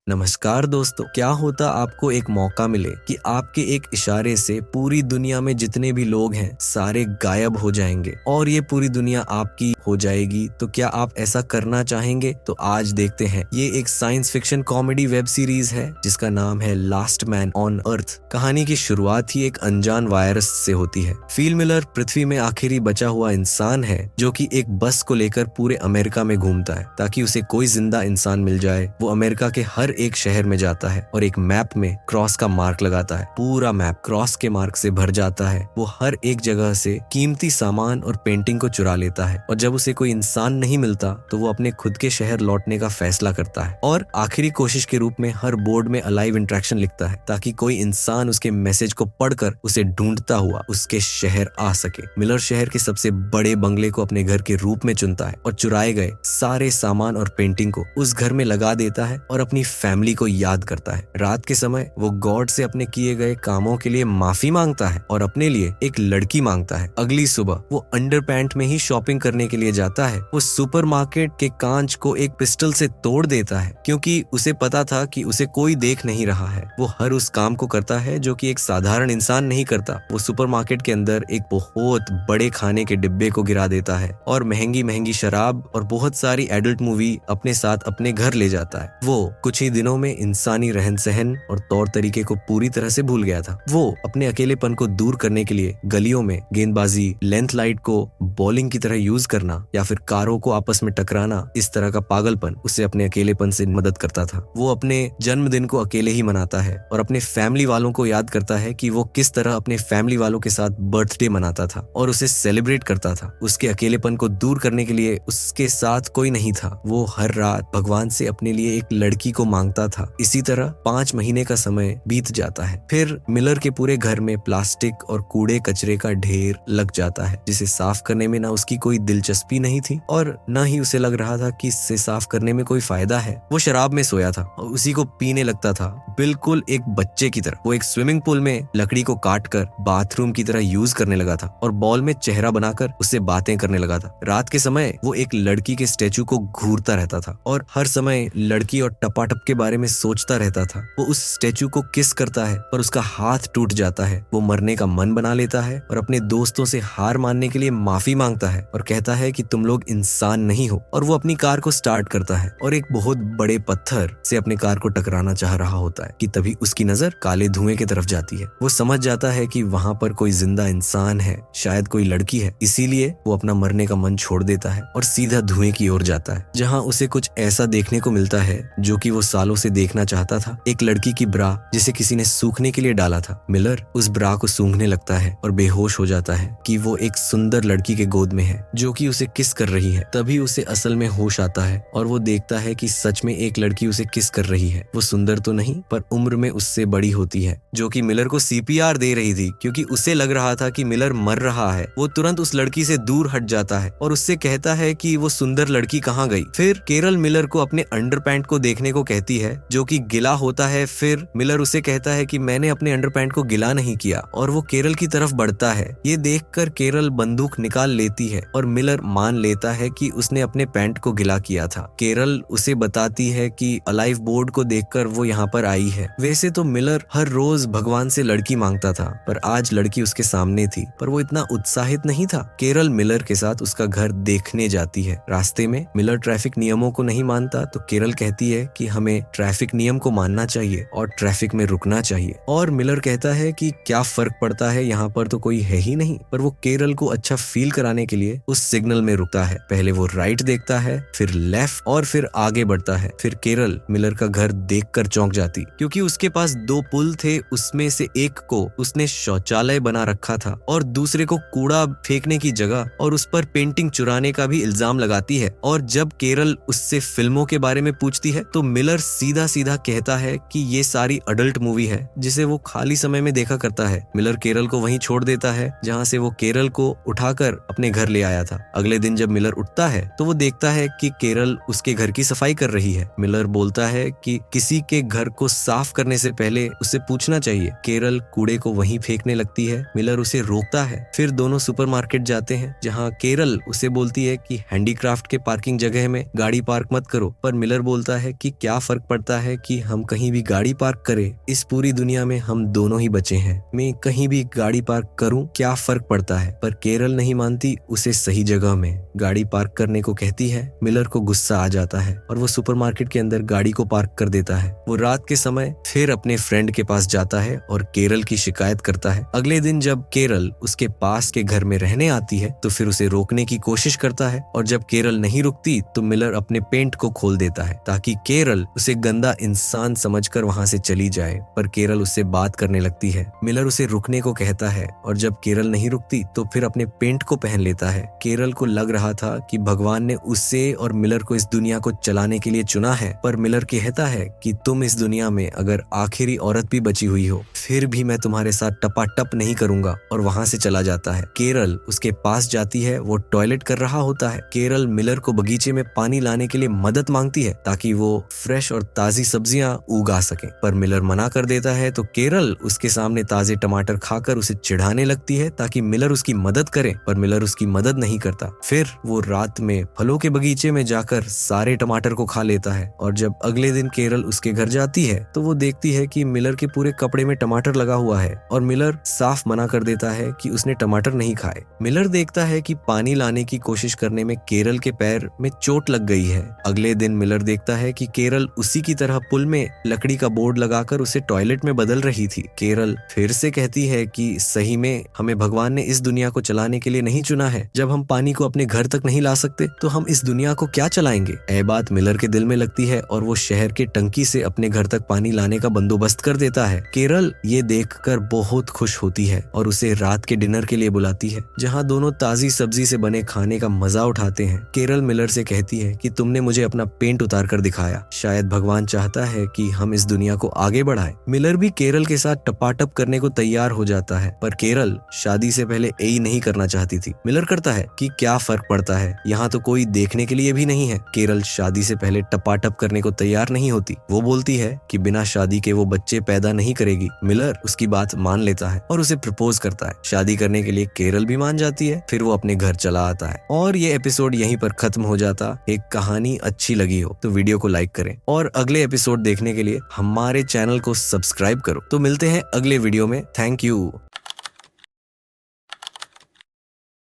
नमस्कार दोस्तों, क्या होता आपको एक मौका मिले कि आपके एक इशारे से पूरी दुनिया में जितने भी लोग हैं सारे गायब हो जाएंगे और ये पूरी दुनिया आपकी हो जाएगी, तो क्या आप ऐसा करना चाहेंगे? तो आज देखते हैं। ये एक science fiction comedy web series है जिसका नाम है लास्ट मैन ऑन अर्थ। कहानी की शुरुआत ही एक अनजान वायरस से होती है। फिल मिलर पृथ्वी में आखिरी बचा हुआ इंसान है जो कि एक बस को लेकर पूरे अमेरिका में घूमता है ताकि उसे कोई जिंदा इंसान मिल जाए। वो अमेरिका के हर एक शहर में जाता है और एक मैप में क्रॉस का मार्क लगाता है। पूरा मैप क्रॉस के मार्क से भर जाता है। वो हर एक जगह से कीमती सामान और पेंटिंग को चुरा लेता है और जब उसे कोई इंसान नहीं मिलता तो वो अपने खुद के शहर लौटने का फैसला करता है और आखिरी कोशिश के रूप में हर बोर्ड में अलाइव इंट्रैक्शन लिखता है ताकि कोई इंसान उसके मैसेज को पढ़कर उसे ढूंढता हुआ उसके शहर आ सके। मिलर शहर के सबसे बड़े बंगले को अपने घर के रूप में चुनता है और चुराए गए सारे सामान और पेंटिंग को उस घर में लगा देता है और अपनी फैमिली को याद करता है। रात के समय वो गॉड से अपने किए गए कामों के लिए माफी मांगता है और अपने लिए एक लड़की मांगता है। अगली सुबह वो अंडरपैंट में ही शॉपिंग करने के लिए जाता है। वो सुपरमार्केट के कांच को एक पिस्टल से तोड़ देता है क्योंकि उसे पता था कि उसे कोई देख नहीं रहा है। वो हर उस काम को करता है जो कि एक साधारण इंसान नहीं करता। वो सुपरमार्केट के अंदर एक बहुत बड़े खाने के डिब्बे को गिरा देता है और महंगी महंगी शराब और बहुत सारी एडल्ट मूवी अपने साथ अपने घर ले जाता है। वो कुछ ही दिनों में इंसानी रहन सहन और तौर तरीके को पूरी तरह से भूल गया था। वो अपने अकेलेपन को दूर करने के लिए गलियों में गेंदबाजी, लेंथ लाइट को बॉलिंग की तरह यूज करना या फिर कारों को आपस में टकराना, इस तरह का पागलपन उसे अपने अकेलेपन से मदद करता था। वो अपने जन्मदिन को अकेले ही मनाता है और अपने फैमिली वालों को याद करता है कि वो किस तरह अपने फैमिली वालों के साथ बर्थडे मनाता था और उसे सेलिब्रेट करता था। उसके अकेलेपन को दूर करने के लिए उसके साथ कोई नहीं था। वो हर रात भगवान से अपने लिए एक लड़की को मांगता था। इसी तरह 5 महीने का समय बीत जाता है। फिर मिलर के पूरे घर में प्लास्टिक और कूड़े कचरे का ढेर लग जाता है जिसे साफ करने में ना उसकी कोई दिलचस्पी नहीं थी और न ही उसे लग रहा था कि इससे साफ करने में कोई फायदा है। वो शराब में सोया था और उसी को पीने लगता था, बिल्कुल एक बच्चे की तरह। वो एक स्विमिंग पूल में लकड़ी को काटकर बाथरूम की तरह यूज करने लगा था और बॉल में चेहरा बनाकर उससे बातें करने लगा था। रात के समय वो एक लड़की के स्टेचू को घूरता रहता था और हर समय लड़की और टपाटप के बारे में सोचता रहता था। वो उस स्टेचू को किस करता है पर उसका हाथ टूट जाता है। वो मरने का मन बना लेता है और अपने दोस्तों से हार मानने के लिए माफी मांगता है और कहता है कि तुम लोग इंसान नहीं हो। और वो अपनी कार को स्टार्ट करता है और एक बहुत बड़े पत्थर से अपनी कार को टकराना चाह रहा होता है कि तभी उसकी नजर काले धुएं की तरफ जाती है। वो समझ जाता है कि वहां पर कोई जिंदा इंसान है, शायद कोई लड़की है। इसीलिए वो अपना मरने का मन छोड़ देता है और सीधा धुएं की ओर जाता है जहां उसे कुछ ऐसा देखने को मिलता है जो कि वो सालों से देखना चाहता था। एक लड़की की ब्रा जिसे किसी ने सूखने के लिए डाला था। मिलर उस ब्रा को सूंघने लगता है और बेहोश हो जाता है कि वो एक सुंदर लड़की के गोद में है जो कि उसे किस कर रही है। तभी उसे असल में होश आता है और वो देखता है कि सच में एक लड़की उसे किस कर रही है। वो सुंदर तो नहीं पर उम्र में उससे बड़ी होती है, जो कि मिलर को सीपीआर दे रही थी क्योंकि उसे लग रहा था कि मिलर मर रहा है। वो तुरंत उस लड़की से दूर हट जाता है और उससे कहता है कि वो सुंदर लड़की कहाँ गई। फिर केरल मिलर को अपने अंडरपैंट को देखने को कहती है जो कि गिला होता है। फिर मिलर उसे कहता है कि मैंने अपने अंडरपैंट को गिला नहीं किया और वो केरल की तरफ बढ़ता है। ये देखकर केरल बंदूक निकाल लेती है और मिलर मान लेता है कि उसने अपने पैंट को गिला किया था। केरल उसे बताती है कि अलाइव बोर्ड को देखकर वो यहाँ पर आई है। वैसे तो मिलर हर रोज भगवान से लड़की मांगता था पर आज लड़की उसके सामने थी, पर वो इतना उत्साहित नहीं था। केरल मिलर के साथ उसका घर देखने जाती है। रास्ते में मिलर ट्रैफिक नियमों को नहीं मानता तो केरल कहती है कि हमें ट्रैफिक नियम को मानना चाहिए और ट्रैफिक में रुकना चाहिए। और मिलर कहता है कि क्या फर्क पड़ता है, यहाँ पर तो कोई है ही नहीं। पर वो केरल को अच्छा फील कराने के लिए उस सिग्नल में रुकता है। पहले वो राइट देखता है, फिर लेफ्ट और फिर आगे बढ़ता है। फिर केरल मिलर का घर देखकर चौंक जाती क्योंकि उसके पास 2 पुल थे। उसमें से एक को उसने शौचालय बना रखा था और दूसरे को कूड़ा फेंकने की जगह और उस पर पेंटिंग चुराने का भी इल्जाम लगाती है। और जब केरल उससे फिल्मों के बारे में पूछती है तो मिलर सीधा सीधा कहता है कि ये सारी अडल्ट मूवी है जिसे वो खाली समय में देखा करता है। मिलर केरल को वहीं छोड़ देता है जहाँ से वो केरल को उठाकर अपने घर ले आया था। अगले दिन जब मिलर उठता है तो वो देखता है कि केरल उसके घर की सफाई कर रही है। मिलर बोलता है कि किसी के घर को साफ करने से पहले उसे पूछना चाहिए। केरल कूड़े को वहीं फेंकने लगती है। मिलर उसे रोकता है। फिर दोनों सुपरमार्केट जाते हैं जहाँ केरल उसे बोलती है कि हैंडीक्राफ्ट के पार्किंग जगह में गाड़ी पार्क मत करो, पर मिलर बोलता है कि क्या फर्क फर्क पड़ता है कि हम कहीं भी गाड़ी पार्क करें, इस पूरी दुनिया में हम दोनों ही बचे हैं। मैं कहीं भी गाड़ी पार्क करूं, क्या फर्क पड़ता है? पर केरल नहीं मानती उसे सही जगह में गाड़ी पार्क करने को कहती है। मिलर को गुस्सा आ जाता है और वो सुपरमार्केट के अंदर गाड़ी को पार्क कर देता है। वो रात के समय फिर अपने फ्रेंड के पास जाता है और केरल की शिकायत करता है। अगले दिन जब केरल उसके पास के घर में रहने आती है तो फिर उसे रोकने की कोशिश करता है, और जब केरल नहीं रुकती तो मिलर अपने पेंट को खोल देता है ताकि केरल उसे गंदा इंसान समझकर वहां से चली जाए। पर केरल उससे बात करने लगती है। मिलर उसे रुकने को कहता है और जब केरल नहीं रुकती तो फिर अपने पेंट को पहन लेता है। केरल को लग रहा था कि भगवान ने उसे और मिलर को इस दुनिया को चलाने के लिए चुना है, पर मिलर कहता है कि तुम इस दुनिया में अगर आखिरी औरत भी बची हुई हो फिर भी मैं तुम्हारे साथ टपाटप नहीं करूंगा, और वहां से चला जाता है। केरल उसके पास जाती है। वो टॉयलेट कर रहा होता है। केरल मिलर को बगीचे में पानी लाने के लिए मदद मांगती है ताकि वो फ्रेश और ताजी सब्जियां उगा सके, पर मिलर मना कर देता है। तो केरल उसके सामने ताजे टमाटर खाकर उसे चिढ़ाने लगती है ताकि मिलर उसकी मदद करे, पर मिलर उसकी मदद नहीं करता। फिर वो रात में फलों के बगीचे में जाकर सारे टमाटर को खा लेता है, और जब अगले दिन केरल उसके घर जाती है तो वो देखती है कि मिलर के पूरे कपड़े में टमाटर लगा हुआ है, और मिलर साफ मना कर देता है कि उसने टमाटर नहीं खाए। मिलर देखता है कि पानी लाने की कोशिश करने में केरल के पैर में चोट लग गई है। अगले दिन मिलर देखता है कि केरल उसी की तरह पुल में लकड़ी का बोर्ड लगाकर उसे टॉयलेट में बदल रही थी। केरल फिर से कहती है कि सही में हमें भगवान ने इस दुनिया को चलाने के लिए नहीं चुना है। जब हम पानी को अपने घर तक नहीं ला सकते तो हम इस दुनिया को क्या चलाएंगे? यह बात मिलर के दिल में लगती है और वो शहर के टंकी से अपने घर तक पानी लाने का बंदोबस्त कर देता है। केरल ये देखकर बहुत खुश होती है और उसे रात के डिनर के लिए बुलाती है, जहाँ दोनों ताजी सब्जी से बने खाने का मजा उठाते हैं। केरल मिलर से कहती है कि तुमने मुझे अपना पेंट उतार कर दिखाया, शायद भगवान चाहता है कि हम इस दुनिया को आगे बढ़ाएं। मिलर भी केरल के साथ टपाटप करने को तैयार हो जाता है, पर केरल शादी से पहले यही नहीं करना चाहती थी। मिलर करता है कि क्या फर्क पड़ता है, यहाँ तो कोई देखने के लिए भी नहीं है। केरल शादी से पहले टपाटप करने को तैयार नहीं होती। वो बोलती है कि बिना शादी के वो बच्चे पैदा नहीं करेगी। मिलर उसकी बात मान लेता है और उसे प्रपोज करता है। शादी करने के लिए केरल भी मान जाती है। फिर वो अपने घर चला आता है और ये एपिसोड यहीं पर खत्म हो जाता। एक कहानी अच्छी लगी हो तो वीडियो को लाइक करें और अगले एपिसोड देखने के लिए हमारे चैनल को सब्सक्राइब करो। तो मिलते हैं अगले वीडियो में। Thank you.